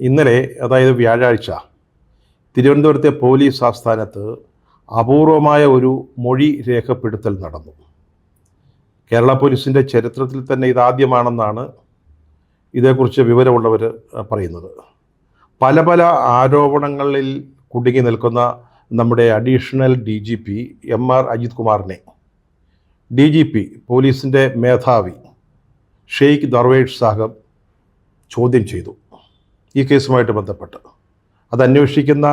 ഇന്നലെ അതായത് വ്യാഴാഴ്ച തിരുവനന്തപുരത്തെ പോലീസ് ആസ്ഥാനത്ത് അപൂർവമായ ഒരു മൊഴി രേഖപ്പെടുത്തൽ നടന്നു. കേരള പോലീസിൻ്റെ ചരിത്രത്തിൽ തന്നെ ഇതാദ്യമാണെന്നാണ് ഇതേക്കുറിച്ച് വിവരമുള്ളവർ പറയുന്നത്. പല പല ആരോപണങ്ങളിൽ കുടുങ്ങി നിൽക്കുന്ന നമ്മുടെ അഡീഷണൽ DGP MR അജിത് കുമാറിനെ DGP പോലീസിൻ്റെ മേധാവി ഷെയ്ഖ് ദർവേഷ് സാഹബ് ചോദ്യം ചെയ്തു. ഈ കേസുമായിട്ട് ബന്ധപ്പെട്ട് അത് അന്വേഷിക്കുന്ന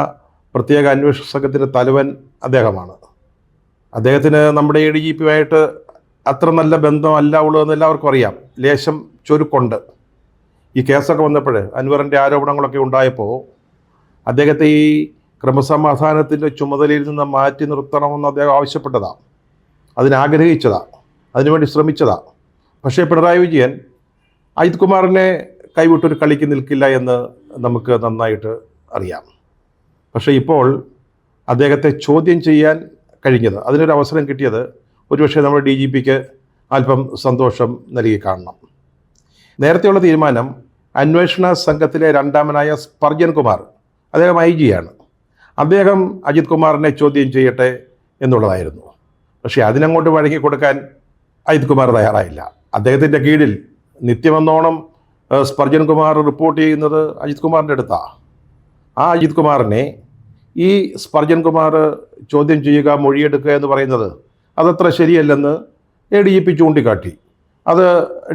പ്രത്യേക അന്വേഷണ സംഘത്തിൻ്റെ തലവൻ അദ്ദേഹമാണ്. അദ്ദേഹത്തിന് നമ്മുടെ DGPയുമായിട്ട് അത്ര നല്ല ബന്ധമല്ല ഉള്ളതെന്ന് എല്ലാവർക്കും അറിയാം. ലേശം ചുരുക്കുണ്ട്. ഈ കേസൊക്കെ വന്നപ്പോൾ അൻവറിൻ്റെ ആരോപണങ്ങളൊക്കെ ഉണ്ടായപ്പോൾ അദ്ദേഹത്തെ ഈ ക്രമസമാധാനത്തിൻ്റെ ചുമതലയിൽ നിന്ന് മാറ്റി നിർത്തണമെന്ന് അദ്ദേഹം ആവശ്യപ്പെട്ടതാണ്, അതിനാഗ്രഹിച്ചതാണ്, അതിനുവേണ്ടി ശ്രമിച്ചതാണ്. പക്ഷേ പിണറായി വിജയൻ അജിത് കുമാറിനെ കൈവിട്ടൊരു കളിക്ക് നിൽക്കില്ല എന്ന് നമുക്ക് നന്നായിട്ട് അറിയാം. പക്ഷേ ഇപ്പോൾ അദ്ദേഹത്തെ ചോദ്യം ചെയ്യാൻ കഴിഞ്ഞത്, അതിനൊരു അവസരം കിട്ടിയത് ഒരുപക്ഷെ നമ്മുടെ DGPക്ക് അല്പം സന്തോഷം നൽകി കാണണം. നേരത്തെയുള്ള തീരുമാനം അന്വേഷണ സംഘത്തിലെ രണ്ടാമനായ സ്പർജൻ കുമാർ, അദ്ദേഹം IG ആണ്, അദ്ദേഹം അജിത് കുമാറിനെ ചോദ്യം ചെയ്യട്ടെ എന്നുള്ളതായിരുന്നു. പക്ഷേ അതിനങ്ങോട്ട് വഴങ്ങി കൊടുക്കാൻ അജിത് കുമാർ തയ്യാറായില്ല. അദ്ദേഹത്തിൻ്റെ കീഴിൽ നിത്യമെന്നോണം സ്പർജൻ കുമാർ റിപ്പോർട്ട് ചെയ്യുന്നത് അജിത് കുമാറിൻ്റെ അടുത്താണ്. ആ അജിത് കുമാറിനെ ഈ സ്പർജൻ കുമാർ ചോദ്യം ചെയ്യുക, മൊഴിയെടുക്കുക എന്ന് പറയുന്നത് അതത്ര ശരിയല്ലെന്ന് DGP ചൂണ്ടിക്കാട്ടി. അത്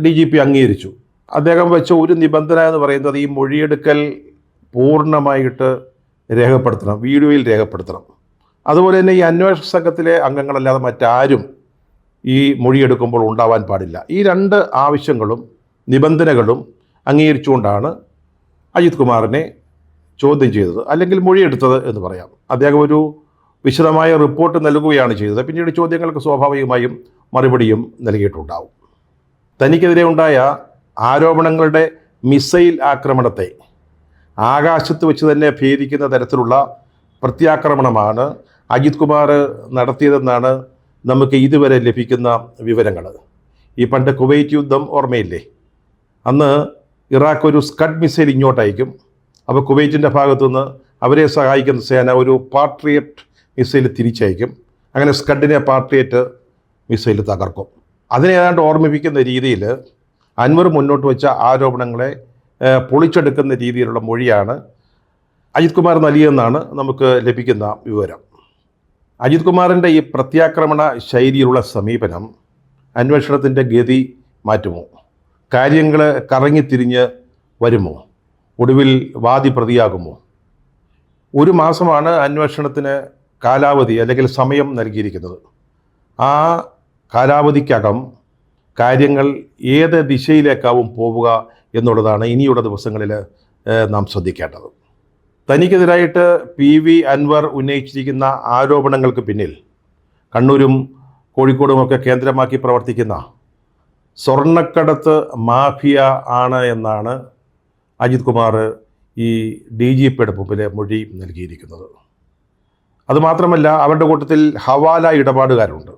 DGP അംഗീകരിച്ചു. അദ്ദേഹം വെച്ച ഒരു നിബന്ധന എന്ന് പറയുന്നത് ഈ മൊഴിയെടുക്കൽ പൂർണ്ണമായിട്ട് രേഖപ്പെടുത്തണം, വീഡിയോയിൽ രേഖപ്പെടുത്തണം. അതുപോലെ തന്നെ ഈ അന്വേഷണ സംഘത്തിലെ അംഗങ്ങളല്ലാതെ മറ്റാരും ഈ മൊഴിയെടുക്കുമ്പോൾ ഉണ്ടാവാൻ പാടില്ല. ഈ രണ്ട് ആവശ്യങ്ങളും നിബന്ധനകളും അംഗീകരിച്ചുകൊണ്ടാണ് അജിത് കുമാറിനെ ചോദ്യം ചെയ്തത്, അല്ലെങ്കിൽ മൊഴിയെടുത്തത് എന്ന് പറയാം. അദ്ദേഹം ഒരു വിശദമായ റിപ്പോർട്ട് നൽകുകയാണ് ചെയ്തത്. പിന്നീട് ചോദ്യങ്ങൾക്ക് സ്വാഭാവികമായും മറുപടിയും നൽകിയിട്ടുണ്ടാവും. തനിക്കെതിരെ ഉണ്ടായ ആരോപണങ്ങളുടെ മിസൈൽ ആക്രമണത്തെ ആകാശത്ത് വെച്ച് തന്നെ ഭേദിക്കുന്ന തരത്തിലുള്ള പ്രത്യാക്രമണമാണ് അജിത് കുമാർ നടത്തിയതെന്നാണ് നമുക്ക് ഇതുവരെ ലഭിക്കുന്ന വിവരങ്ങൾ. ഈ പണ്ട് കുവൈറ്റ് യുദ്ധം ഓർമ്മയില്ലേ? അന്ന് ഇറാഖ് ഒരു സ്കഡ് മിസൈൽ ഇങ്ങോട്ടയക്കും. അപ്പോൾ കുവൈറ്റിൻ്റെ ഭാഗത്തുനിന്ന് അവരെ സഹായിക്കുന്ന സേന ഒരു പാട്രിയറ്റ് മിസൈൽ തിരിച്ചയക്കും. അങ്ങനെ സ്കഡിനെ പാട്രിയറ്റ് മിസൈൽ തകർക്കും. അതിനെ ഏതാണ്ട് ഓർമ്മിപ്പിക്കുന്ന രീതിയിൽ അൻവർ മുന്നോട്ട് വെച്ച ആരോപണങ്ങളെ പൊളിച്ചെടുക്കുന്ന രീതിയിലുള്ള മൊഴിയാണ് അജിത് കുമാർ നൽകിയെന്നാണ് നമുക്ക് ലഭിക്കുന്ന വിവരം. അജിത് കുമാറിൻ്റെ ഈ പ്രത്യാക്രമണ ശൈലിയിലുള്ള സമീപനം അന്വേഷണത്തിൻ്റെ ഗതി മാറ്റുമോ? കാര്യങ്ങൾ കറങ്ങിത്തിരിഞ്ഞ് വരുമോ? ഒടുവിൽ വാദി പ്രതിയാകുമോ? 1 മാസമാണ് അന്വേഷണത്തിന് കാലാവധി അല്ലെങ്കിൽ സമയം നൽകിയിരിക്കുന്നത്. ആ കാലാവധിക്കകം കാര്യങ്ങൾ ഏത് ദിശയിലേക്കാവും പോവുക എന്നുള്ളതാണ് ഇനിയുള്ള ദിവസങ്ങളിൽ നാം ശ്രദ്ധിക്കേണ്ടത്. തനിക്കെതിരായിട്ട് PV അൻവർ ഉന്നയിച്ചിരിക്കുന്ന ആരോപണങ്ങൾക്ക് പിന്നിൽ കണ്ണൂരും കോഴിക്കോടുമൊക്കെ കേന്ദ്രമാക്കി പ്രവർത്തിക്കുന്ന സ്വർണ്ണക്കടത്ത് മാഫിയ ആണ് എന്നാണ് അജിത് കുമാർ ഈ DGPയുടെ മുമ്പിൽ മൊഴി നൽകിയിരിക്കുന്നത്. അതുമാത്രമല്ല, അവരുടെ കൂട്ടത്തിൽ ഹവാല ഇടപാടുകാരുണ്ട്,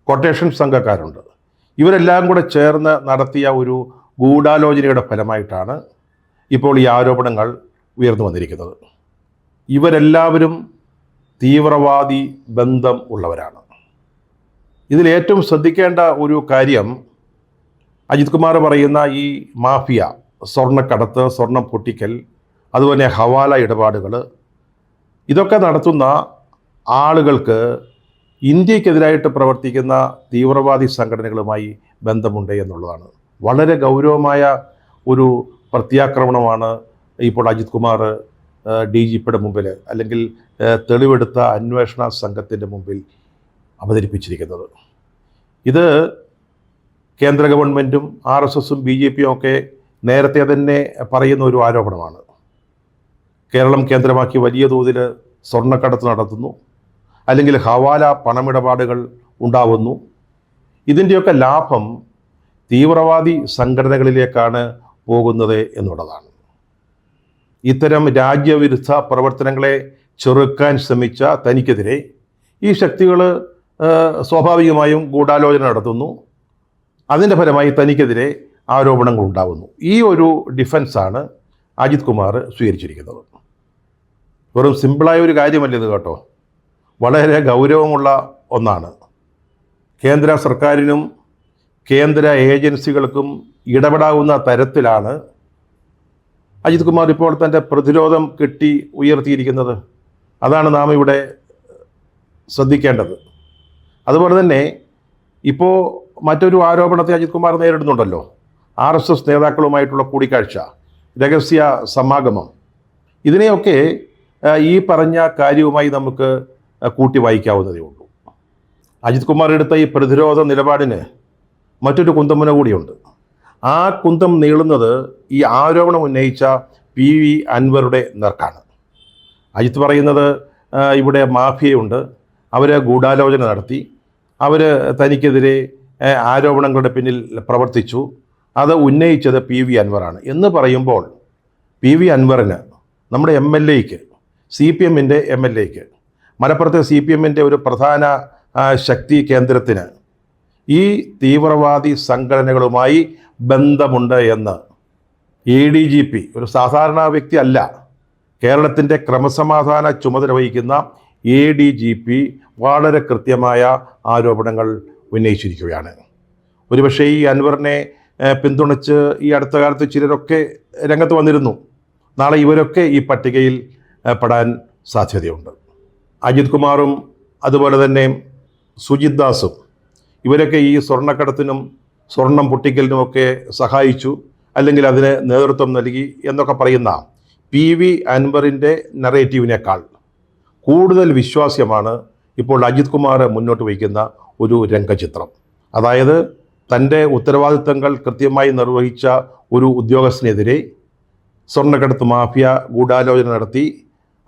കൊട്ടേഷൻ സംഘക്കാരുണ്ട്. ഇവരെല്ലാം കൂടെ ചേർന്ന് നടത്തിയ ഒരു ഗൂഢാലോചനയുടെ ഫലമായിട്ടാണ് ഇപ്പോൾ ഈ ആരോപണങ്ങൾ ഉയർന്നു വന്നിരിക്കുന്നത്. ഇവരെല്ലാവരും തീവ്രവാദി ബന്ധം ഉള്ളവരാണ്. ഇതിൽ ഏറ്റവും ശ്രദ്ധിക്കേണ്ട ഒരു കാര്യം, അജിത് കുമാർ പറയുന്ന ഈ മാഫിയ, സ്വർണ്ണക്കടത്ത്, സ്വർണം പൊട്ടിക്കൽ, അതുപോലെ ഹവാല ഇടപാടുകൾ, ഇതൊക്കെ നടത്തുന്ന ആളുകൾക്ക് ഇന്ത്യക്കെതിരായിട്ട് പ്രവർത്തിക്കുന്ന തീവ്രവാദി സംഘടനകളുമായി ബന്ധമുണ്ട് എന്നുള്ളതാണ്. വളരെ ഗൗരവമായ ഒരു പ്രത്യാക്രമണമാണ് ഇപ്പോൾ അജിത് കുമാർ DGPയുടെ മുമ്പിൽ, അല്ലെങ്കിൽ തെളിവെടുത്ത അന്വേഷണ സംഘത്തിൻ്റെ മുമ്പിൽ അവതരിപ്പിച്ചിരിക്കുന്നത്. ഇത് കേന്ദ്ര ഗവൺമെൻറ്റും RSSും BJPയും ഒക്കെ നേരത്തെ തന്നെ പറയുന്ന ഒരു ആരോപണമാണ്. കേരളം കേന്ദ്രമാക്കി വലിയ തോതിൽ സ്വർണ്ണക്കടത്ത് നടത്തുന്നു, അല്ലെങ്കിൽ ഹവാല പണമിടപാടുകൾ ഉണ്ടാവുന്നു. ഇതിൻ്റെയൊക്കെ ലാഭം തീവ്രവാദി സംഘടനകളിലേക്കാണ് പോകുന്നത് എന്നുള്ളതാണ്. ഇത്തരം രാജ്യവിരുദ്ധ പ്രവർത്തനങ്ങളെ ചെറുക്കാൻ ശ്രമിച്ച തനിക്കെതിരെ ഈ ശക്തികൾ സ്വാഭാവികമായും ഗൂഢാലോചന നടത്തുന്നു. അതിൻ്റെ ഫലമായി തനിക്കെതിരെ ആരോപണങ്ങൾ ഉണ്ടാകുന്നു. ഈ ഒരു ഡിഫൻസാണ് അജിത് കുമാർ സ്വീകരിച്ചിരിക്കുന്നത്. വെറും സിമ്പിളായ ഒരു കാര്യമല്ല ഇത് കേട്ടോ, വളരെ ഗൗരവമുള്ള ഒന്നാണ്. കേന്ദ്ര സർക്കാരിനും കേന്ദ്ര ഏജൻസികൾക്കും ഇടപെടാവുന്ന തരത്തിലാണ് അജിത് കുമാർ ഇപ്പോൾ തൻ്റെ പ്രതിരോധം കെട്ടി ഉയർത്തിയിരിക്കുന്നത്. അതാണ് നാം ഇവിടെ ശ്രദ്ധിക്കേണ്ടത്. അതുപോലെ തന്നെ ഇപ്പോൾ മറ്റൊരു ആരോപണത്തെ അജിത് കുമാർ നേരിടുന്നുണ്ടല്ലോ, RSS നേതാക്കളുമായിട്ടുള്ള കൂടിക്കാഴ്ച, രഹസ്യ സമാഗമം. ഇതിനെയൊക്കെ ഈ പറഞ്ഞ കാര്യവുമായി നമുക്ക് കൂട്ടി വായിക്കാവുന്നതേ ഉള്ളൂ. അജിത് കുമാർ എടുത്ത ഈ പ്രതിരോധ നിലപാടിന് മറ്റൊരു കുന്തമുന കൂടിയുണ്ട്. ആ കുന്തം നീളുന്നത് ഈ ആരോപണം ഉന്നയിച്ച PV അൻവറുടെ നേർക്കാണ്. അജിത് പറയുന്നത് ഇവിടെ മാഫിയയുണ്ട്, അവർ ഗൂഢാലോചന നടത്തി, അവർ തനിക്കെതിരെ ആരോപണങ്ങളുടെ പിന്നിൽ പ്രവർത്തിച്ചു, അത് ഉന്നയിച്ചത് PV അൻവറാണ് എന്ന് പറയുമ്പോൾ PV അൻവറിന്, നമ്മുടെ MLAക്ക്, CPMൻ്റെ MLAക്ക്, മലപ്പുറത്തെ CPMൻ്റെ ഒരു പ്രധാന ശക്തി കേന്ദ്രത്തിന് ഈ തീവ്രവാദി സംഘടനകളുമായി ബന്ധമുണ്ട് എന്ന് ADGP, ഒരു സാധാരണ വ്യക്തി അല്ല, കേരളത്തിൻ്റെ ക്രമസമാധാന ചുമതല വഹിക്കുന്ന ADGP വളരെ കൃത്യമായ ആരോപണങ്ങൾ ഉന്നയിച്ചിരിക്കുകയാണ്. ഒരുപക്ഷെ ഈ അൻവറിനെ പിന്തുണച്ച് ഈ അടുത്ത കാലത്ത് ചിലരൊക്കെ രംഗത്ത് വന്നിരുന്നു. നാളെ ഇവരൊക്കെ ഈ പട്ടികയിൽ പെടാൻ സാധ്യതയുണ്ട്. അജിത് കുമാറും അതുപോലെ തന്നെ സുജിത് ദാസും ഇവരൊക്കെ ഈ സ്വർണ്ണക്കടത്തിനും സ്വർണം പൊട്ടിക്കലിനുമൊക്കെ സഹായിച്ചു, അല്ലെങ്കിൽ അതിന് നേതൃത്വം നൽകി എന്നൊക്കെ പറയുന്ന PV അൻവറിൻ്റെ നറേറ്റീവിനേക്കാൾ കൂടുതൽ വിശ്വാസ്യമാണ് ഇപ്പോൾ അജിത് കുമാർ മുന്നോട്ട് വയ്ക്കുന്ന ഒരു രംഗചിത്രം. അതായത് തൻ്റെ ഉത്തരവാദിത്തങ്ങൾ കൃത്യമായി നിർവഹിച്ച ഒരു ഉദ്യോഗസ്ഥനെതിരെ സ്വർണ്ണക്കടത്ത് മാഫിയ ഗൂഢാലോചന നടത്തി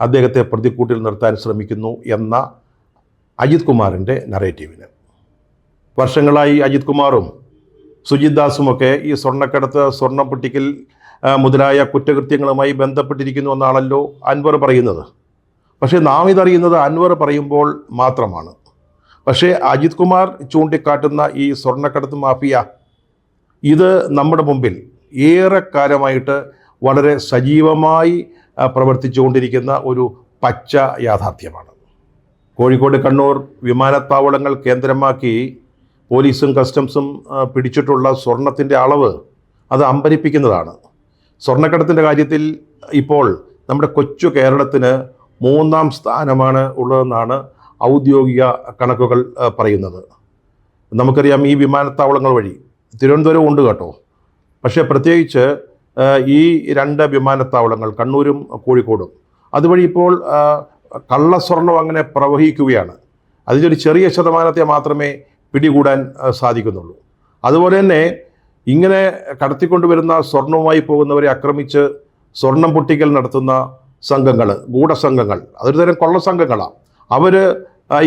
അദ്ദേഹത്തെ പ്രതിക്കൂട്ടിൽ നിർത്താൻ ശ്രമിക്കുന്നു എന്ന അജിത് കുമാറിൻ്റെ നറേറ്റീവിന് വർഷങ്ങളായി അജിത് കുമാറും സുജിത് ദാസുമൊക്കെ ഈ സ്വർണ്ണക്കടത്ത്, സ്വർണം പൊട്ടിക്കൽ മുതലായ കുറ്റകൃത്യങ്ങളുമായി ബന്ധപ്പെട്ടിരിക്കുന്നു എന്നാണല്ലോ അൻവർ പറയുന്നത്. പക്ഷേ നാം ഇതറിയുന്നത് അൻവർ പറയുമ്പോൾ മാത്രമാണ്. പക്ഷേ അജിത് കുമാർ ചൂണ്ടിക്കാട്ടുന്ന ഈ സ്വർണ്ണക്കടത്ത് മാഫിയ, ഇത് നമ്മുടെ മുമ്പിൽ ഏറെക്കാലമായിട്ട് വളരെ സജീവമായി പ്രവർത്തിച്ചുകൊണ്ടിരിക്കുന്ന ഒരു പച്ച യാഥാർത്ഥ്യമാണ്. കോഴിക്കോട്, കണ്ണൂർ വിമാനത്താവളങ്ങൾ കേന്ദ്രമാക്കി പോലീസും കസ്റ്റംസും പിടിച്ചിട്ടുള്ള സ്വർണത്തിൻ്റെ അളവ് അത് അമ്പരിപ്പിക്കുന്നതാണ്. സ്വർണ്ണക്കടത്തിൻ്റെ കാര്യത്തിൽ ഇപ്പോൾ നമ്മുടെ കൊച്ചു കേരളത്തിന് 3-ാം സ്ഥാനമാണ് ഉള്ളതെന്നാണ് ഔദ്യോഗിക കണക്കുകൾ പറയുന്നത്. നമുക്കറിയാം ഈ വിമാനത്താവളങ്ങൾ വഴി തിരുവനന്തപുരം ഉണ്ട് കേട്ടോ, പക്ഷേ പ്രത്യേകിച്ച് ഈ 2 വിമാനത്താവളങ്ങൾ കണ്ണൂരും കോഴിക്കോടും അതുവഴി ഇപ്പോൾ കള്ളസ്വർണം അങ്ങനെ പ്രവഹിക്കുകയാണ്. അതിലൊരു ചെറിയ ശതമാനത്തെ മാത്രമേ പിടികൂടാൻ സാധിക്കുന്നുള്ളൂ. അതുപോലെ തന്നെ ഇങ്ങനെ കടത്തിക്കൊണ്ടുവരുന്ന സ്വർണവുമായി പോകുന്നവരെ ആക്രമിച്ച് സ്വർണം പൊട്ടിക്കൽ നടത്തുന്ന സംഘങ്ങൾ, ഗൂഢസംഘങ്ങൾ, അതൊരു തരം കൊള്ളസംഘങ്ങളാണ്. അവർ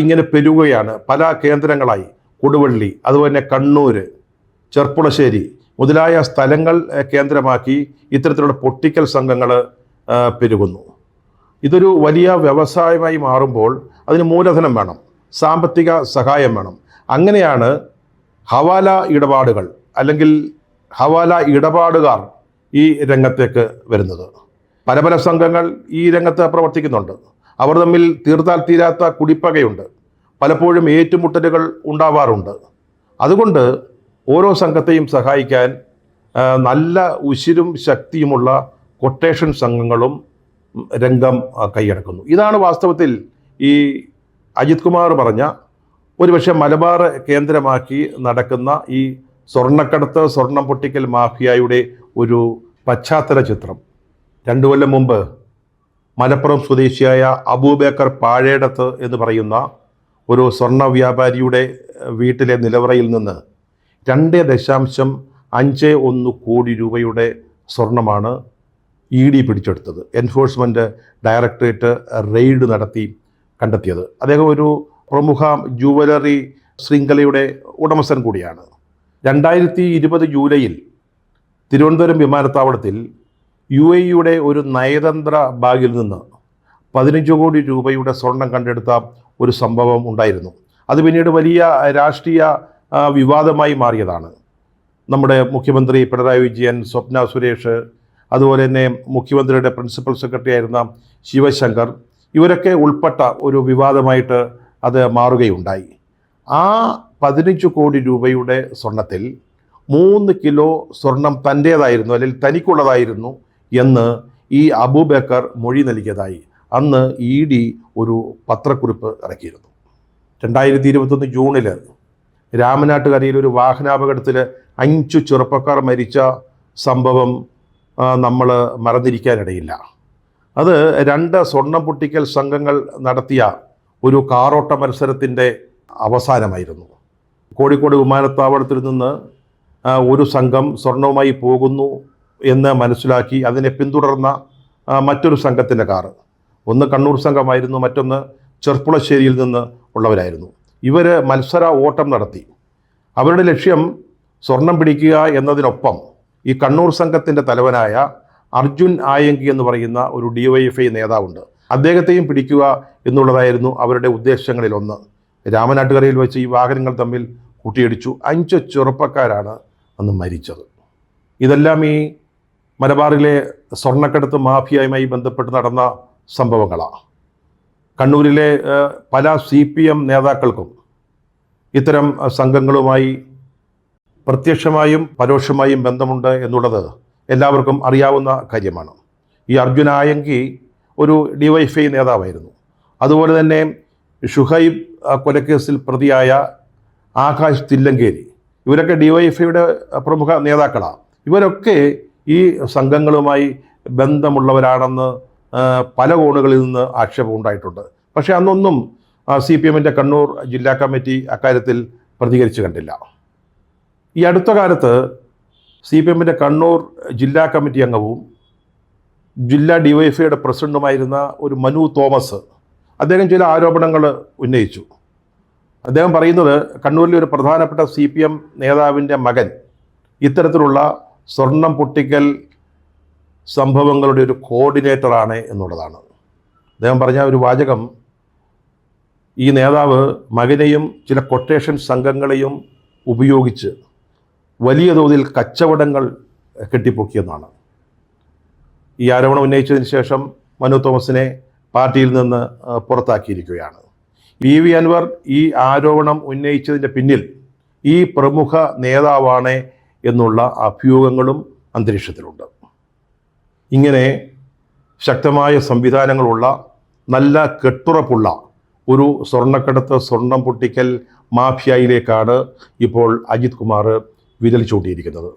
ഇങ്ങനെ പെരുകുകയാണ് പല കേന്ദ്രങ്ങളായി. കൊടുവള്ളി, അതുപോലെ തന്നെ കണ്ണൂർ, ചെർപ്പുളശ്ശേരി മുതലായ സ്ഥലങ്ങൾ കേന്ദ്രമാക്കി ഇത്തരത്തിലുള്ള പൊട്ടിക്കൽ സംഘങ്ങൾ പെരുകുന്നു. ഇതൊരു വലിയ വ്യവസായമായി മാറുമ്പോൾ അതിന് മൂലധനം വേണം, സാമ്പത്തിക സഹായം വേണം. അങ്ങനെയാണ് ഹവാല ഇടപാടുകൾ അല്ലെങ്കിൽ ഹവാല ഇടപാടുകാർ ഈ രംഗത്തേക്ക് വരുന്നത്. പല പല സംഘങ്ങൾ ഈ രംഗത്ത് പ്രവർത്തിക്കുന്നുണ്ട്. അവർ തമ്മിൽ തീർത്താൽ തീരാത്ത കുടിപ്പകയുണ്ട്. പലപ്പോഴും ഏറ്റുമുട്ടലുകൾ ഉണ്ടാവാറുണ്ട്. അതുകൊണ്ട് ഓരോ സംഘത്തെയും സഹായിക്കാൻ നല്ല ഉശിരും ശക്തിയുമുള്ള കൊട്ടേഷൻ സംഘങ്ങളും രംഗം കൈയടക്കുന്നു. ഇതാണ് വാസ്തവത്തിൽ ഈ അജിത് കുമാർ പറഞ്ഞ ഒരുപക്ഷെ മലബാർ കേന്ദ്രമാക്കി നടക്കുന്ന ഈ സ്വർണ്ണക്കടത്ത്, സ്വർണം പൊട്ടിക്കൽ മാഫിയയുടെ ഒരു പശ്ചാത്തല ചിത്രം. 2 കൊല്ലം മുമ്പ് മലപ്പുറം സ്വദേശിയായ അബൂബക്കർ പാഴേടത്ത് എന്ന് പറയുന്ന ഒരു സ്വർണ്ണ വ്യാപാരിയുടെ വീട്ടിലെ നിലവറയിൽ നിന്ന് 2.51 കോടി രൂപയുടെ സ്വർണമാണ് ED പിടിച്ചെടുത്തത്. എൻഫോഴ്സ്മെൻറ്റ് ഡയറക്ടറേറ്റ് റെയ്ഡ് നടത്തി കണ്ടെത്തിയത്. അദ്ദേഹം ഒരു പ്രമുഖ ജുവലറി ശൃംഖലയുടെ ഉടമസ്ഥൻ കൂടിയാണ്. 2020 ജൂലൈയിൽ തിരുവനന്തപുരം വിമാനത്താവളത്തിൽ UAE ഒരു നയതന്ത്ര ബാഗിൽ നിന്ന് 15 കോടി രൂപയുടെ സ്വർണം കണ്ടെടുത്ത ഒരു സംഭവം ഉണ്ടായിരുന്നു. അത് പിന്നീട് വലിയ രാഷ്ട്രീയ വിവാദമായി മാറിയതാണ്. നമ്മുടെ മുഖ്യമന്ത്രി പിണറായി വിജയൻ, സ്വപ്ന സുരേഷ്, അതുപോലെ തന്നെ മുഖ്യമന്ത്രിയുടെ പ്രിൻസിപ്പൽ സെക്രട്ടറി ആയിരുന്ന ശിവശങ്കർ, ഇവരൊക്കെ ഉൾപ്പെട്ട ഒരു വിവാദമായിട്ട് അത് മാറുകയുണ്ടായി. ആ 15 കോടി രൂപയുടെ സ്വർണത്തിൽ 3 കിലോ സ്വർണം തൻ്റേതായിരുന്നു, അല്ലെങ്കിൽ തനിക്കുള്ളതായിരുന്നു എന്ന് ഈ അബൂബക്കർ മൊഴി നൽകിയതായി അന്ന് ED ഒരു പത്രക്കുറിപ്പ് ഇറക്കിയിരുന്നു. 2021 ജൂണിൽ രാമനാട്ടുകരയിൽ ഒരു വാഹനാപകടത്തിൽ 5 ചെറുപ്പക്കാർ മരിച്ച സംഭവം നമ്മൾ മറന്നിരിക്കാനിടയില്ല. അത് 2 സ്വർണം പൊട്ടിക്കൽ സംഘങ്ങൾ നടത്തിയ ഒരു കാറോട്ട മത്സരത്തിൻ്റെ അവസാനമായിരുന്നു. കോഴിക്കോട് വിമാനത്താവളത്തിൽ നിന്ന് ഒരു സംഘം സ്വർണവുമായി പോകുന്നു എന്ന് മനസ്സിലാക്കി അതിനെ പിന്തുടർന്ന മറ്റൊരു സംഘത്തിൻ്റെ കാറ്, ഒന്ന് കണ്ണൂർ സംഘമായിരുന്നു, മറ്റൊന്ന് ചെർപ്പുളശ്ശേരിയിൽ നിന്ന് ഉള്ളവരായിരുന്നു. ഇവർ മത്സര ഓട്ടം നടത്തി. അവരുടെ ലക്ഷ്യം സ്വർണം പിടിക്കുക എന്നതിനൊപ്പം ഈ കണ്ണൂർ സംഘത്തിൻ്റെ തലവനായ അർജുൻ ആയങ്കി എന്ന് പറയുന്ന ഒരു DYFI നേതാവുണ്ട്, അദ്ദേഹത്തെയും പിടിക്കുക എന്നുള്ളതായിരുന്നു അവരുടെ ഉദ്ദേശങ്ങളിലൊന്ന്. രാമനാട്ടുകരയിൽ വെച്ച് ഈ വാഹനങ്ങൾ തമ്മിൽ കൂട്ടിയിടിച്ചു. 5 ചെറുപ്പക്കാരാണ് അന്ന് മരിച്ചത്. ഇതെല്ലാം ഈ മലബാറിലെ സ്വർണ്ണക്കടത്ത് മാഫിയയുമായി ബന്ധപ്പെട്ട് നടന്ന സംഭവങ്ങളാണ്. കണ്ണൂരിലെ പല CPM നേതാക്കൾക്കും ഇത്തരം സംഘങ്ങളുമായി പ്രത്യക്ഷമായും പരോക്ഷമായും ബന്ധമുണ്ട് എന്നുള്ളത് എല്ലാവർക്കും അറിയാവുന്ന കാര്യമാണ്. ഈ അർജുൻ ആയങ്കി ഒരു DYFI നേതാവായിരുന്നു. അതുപോലെ തന്നെ ഷുഹൈബ് കൊലക്കേസിൽ പ്രതിയായ ആകാശ് തില്ലങ്കേരി, ഇവരൊക്കെ DYFIയുടെ പ്രമുഖ നേതാക്കളാണ്. ഇവരൊക്കെ ഈ സംഘങ്ങളുമായി ബന്ധമുള്ളവരാണെന്ന് പല കോണുകളിൽ നിന്ന് ആക്ഷേപം ഉണ്ടായിട്ടുണ്ട്. പക്ഷേ അന്നൊന്നും CPMൻ്റെ കണ്ണൂർ ജില്ലാ കമ്മിറ്റി അക്കാര്യത്തിൽ പ്രതികരിച്ചു കണ്ടില്ല. ഈ അടുത്ത കാലത്ത് CPMൻ്റെ കണ്ണൂർ ജില്ലാ കമ്മിറ്റി അംഗവും ജില്ലാ DYFIയുടെ പ്രസിഡന്റുമായിരുന്ന ഒരു മനു തോമസ്, അദ്ദേഹം ചില ആരോപണങ്ങൾ ഉന്നയിച്ചു. അദ്ദേഹം പറയുന്നത് കണ്ണൂരിലെ ഒരു പ്രധാനപ്പെട്ട CPM നേതാവിൻ്റെ മകൻ ഇത്തരത്തിലുള്ള സ്വർണം പൊട്ടിക്കൽ സംഭവങ്ങളുടെ ഒരു കോർഡിനേറ്ററാണ് എന്നുള്ളതാണ്. അദ്ദേഹം പറഞ്ഞ ഒരു വാചകം, ഈ നേതാവ് മകനെയും ചില കൊട്ടേഷൻ സംഘങ്ങളെയും ഉപയോഗിച്ച് വലിയ തോതിൽ കച്ചവടങ്ങൾ കെട്ടിപ്പൊക്കിയെന്നാണ്. ഈ ആരോപണം ഉന്നയിച്ചതിന് ശേഷം മനു തോമസിനെ പാർട്ടിയിൽ നിന്ന് പുറത്താക്കിയിരിക്കുകയാണ്. PV അൻവർ ഈ ആരോപണം ഉന്നയിച്ചതിൻ്റെ പിന്നിൽ ഈ പ്രമുഖ നേതാവാണ് എന്നുള്ള അഭ്യൂഹങ്ങളും അന്തരീക്ഷത്തിലുണ്ട്. ഇങ്ങനെ ശക്തമായ സംവിധാനങ്ങളുള്ള നല്ല കെട്ടുറപ്പുള്ള ഒരു സ്വർണ്ണക്കടത്ത് സ്വർണം പൊട്ടിക്കൽ മാഫിയയിലേക്കാണ് ഇപ്പോൾ അജിത് കുമാർ വിരൽ ചൂണ്ടിയിരിക്കുന്നത്.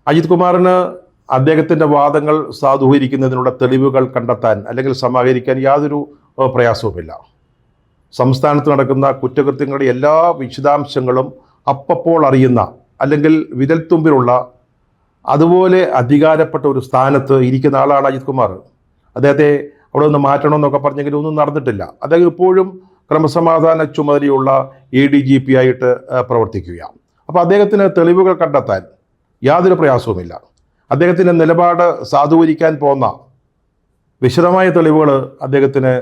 അജിത് കുമാറിന് അദ്ദേഹത്തിൻ്റെ വാദങ്ങൾ സാധൂകരിക്കുന്നതിനുള്ള തെളിവുകൾ കണ്ടെത്താൻ അല്ലെങ്കിൽ സമാഹരിക്കാൻ യാതൊരു പ്രയാസവുമില്ല. സംസ്ഥാനത്ത് നടക്കുന്ന കുറ്റകൃത്യങ്ങളുടെ എല്ലാ വിശദാംശങ്ങളും അപ്പോൾ അറിയുന്ന, അല്ലെങ്കിൽ വിരൽത്തുമ്പിലുള്ള, അതുപോലെ അധികാരപ്പെട്ട ഒരു സ്ഥാനത്ത് ഇരിക്കുന്ന ആളാണ് അജിത് കുമാർ. അദ്ദേഹത്തെ അവിടെ നിന്ന് മാറ്റണമെന്നൊക്കെ പറഞ്ഞെങ്കിലും ഒന്നും നടന്നിട്ടില്ല. അദ്ദേഹം ഇപ്പോഴും ക്രമസമാധാന ചുമതലയുള്ള ADGP ആയിട്ട് പ്രവർത്തിക്കുകയാണ്. അപ്പോൾ അദ്ദേഹത്തിന് തെളിവുകൾ കണ്ടെത്താൻ യാതൊരു പ്രയാസവുമില്ല. അദ്ദേഹത്തിൻ്റെ നിലപാട് സാധൂകരിക്കാൻ പോകുന്ന വിശദമായ തെളിവുകൾ അദ്ദേഹത്തിന്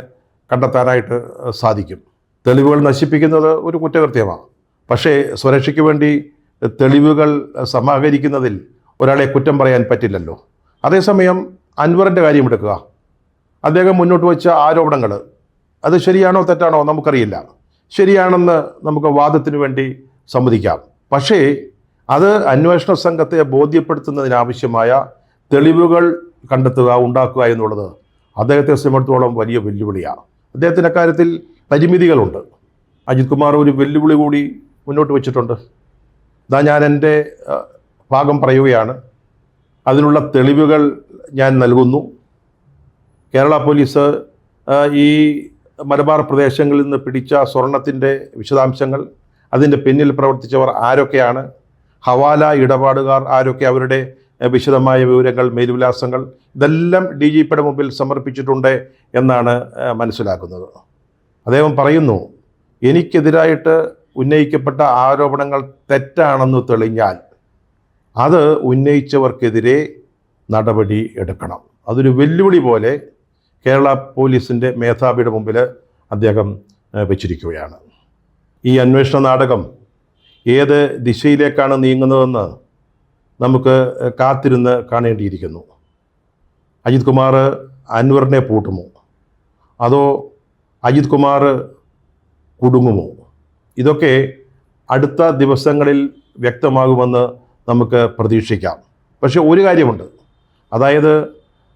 കണ്ടെത്താനായിട്ട് സാധിക്കും. തെളിവുകൾ നശിപ്പിക്കുന്നത് ഒരു കുറ്റകൃത്യമാണ്. പക്ഷേ സുരക്ഷയ്ക്ക് വേണ്ടി തെളിവുകൾ സമാഹരിക്കുന്നതിൽ ഒരാളെ കുറ്റം പറയാൻ പറ്റില്ലല്ലോ. അതേസമയം അൻവറിൻ്റെ കാര്യം എടുക്കുക. അദ്ദേഹം മുന്നോട്ട് വെച്ച ആരോപണങ്ങൾ അത് ശരിയാണോ തെറ്റാണോ നമുക്കറിയില്ല. ശരിയാണെന്ന് നമുക്ക് വാദത്തിന് വേണ്ടി സമ്മതിക്കാം. പക്ഷേ അത് അന്വേഷണ സംഘത്തെ ബോധ്യപ്പെടുത്തുന്നതിനാവശ്യമായ തെളിവുകൾ കണ്ടെത്തുക, ഉണ്ടാക്കുക എന്നുള്ളത് അദ്ദേഹത്തെ സംബന്ധിച്ചിടത്തോളം വലിയ വെല്ലുവിളിയാണ്. അദ്ദേഹത്തിൻ്റെ കാര്യത്തിൽ പരിമിതികളുണ്ട്. അജിത് കുമാർ ഒരു വെല്ലുവിളി കൂടി മുന്നോട്ട് വെച്ചിട്ടുണ്ട്. ഞാൻ എൻ്റെ ഭാഗം പറയുകയാണ്, അതിനുള്ള തെളിവുകൾ ഞാൻ നൽകുന്നു. കേരള പോലീസ് ഈ മലബാർ പ്രദേശങ്ങളിൽ നിന്ന് പിടിച്ച സ്വർണത്തിൻ്റെ വിശദാംശങ്ങൾ, അതിൻ്റെ പിന്നിൽ പ്രവർത്തിച്ചവർ ആരൊക്കെയാണ്, ഹവാല ഇടപാടുകാർ ആരൊക്കെ, അവരുടെ വിശദമായ വിവരങ്ങൾ, മേൽവിലാസങ്ങൾ, ഇതെല്ലാം DGPയുടെ മുമ്പിൽ സമർപ്പിച്ചിട്ടുണ്ട് എന്നാണ് മനസ്സിലാക്കുന്നത്. അദ്ദേഹം പറയുന്നു, എനിക്കെതിരായിട്ട് ഉന്നയിക്കപ്പെട്ട ആരോപണങ്ങൾ തെറ്റാണെന്ന് തെളിഞ്ഞാൽ അത് ഉന്നയിച്ചവർക്കെതിരെ നടപടി എടുക്കണം. അതൊരു വെല്ലുവിളി പോലെ കേരള പോലീസിൻ്റെ മേധാവിയുടെ മുമ്പിൽ അദ്ദേഹം വെച്ചിരിക്കുകയാണ്. ഈ അന്വേഷണ നാടകം ഏത് ദിശയിലേക്കാണ് നീങ്ങുന്നതെന്ന് നമുക്ക് കാത്തിരുന്ന് കാണേണ്ടിയിരിക്കുന്നു. അജിത് കുമാർ അൻവറിനെ പൂട്ടുമോ, അതോ അജിത് കുമാർ കുടുങ്ങുമോ? ഇതൊക്കെ അടുത്ത ദിവസങ്ങളിൽ വ്യക്തമാകുമെന്ന് നമുക്ക് പ്രതീക്ഷിക്കാം. പക്ഷെ ഒരു കാര്യമുണ്ട്, അതായത്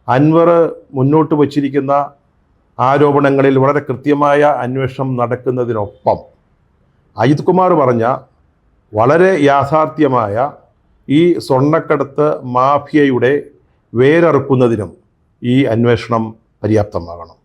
അൻവർ മുന്നോട്ട് വച്ചിരിക്കുന്ന ആരോപണങ്ങളിൽ വളരെ കൃത്യമായ അന്വേഷണം നടക്കുന്നതിനൊപ്പം അജിത് കുമാർ പറഞ്ഞ വളരെ യാഥാർത്ഥ്യമായ ഈ സ്വർണ്ണക്കടത്ത് മാഫിയയുടെ വേരറുക്കുന്നതിനും ഈ അന്വേഷണം പര്യാപ്തമാകണം.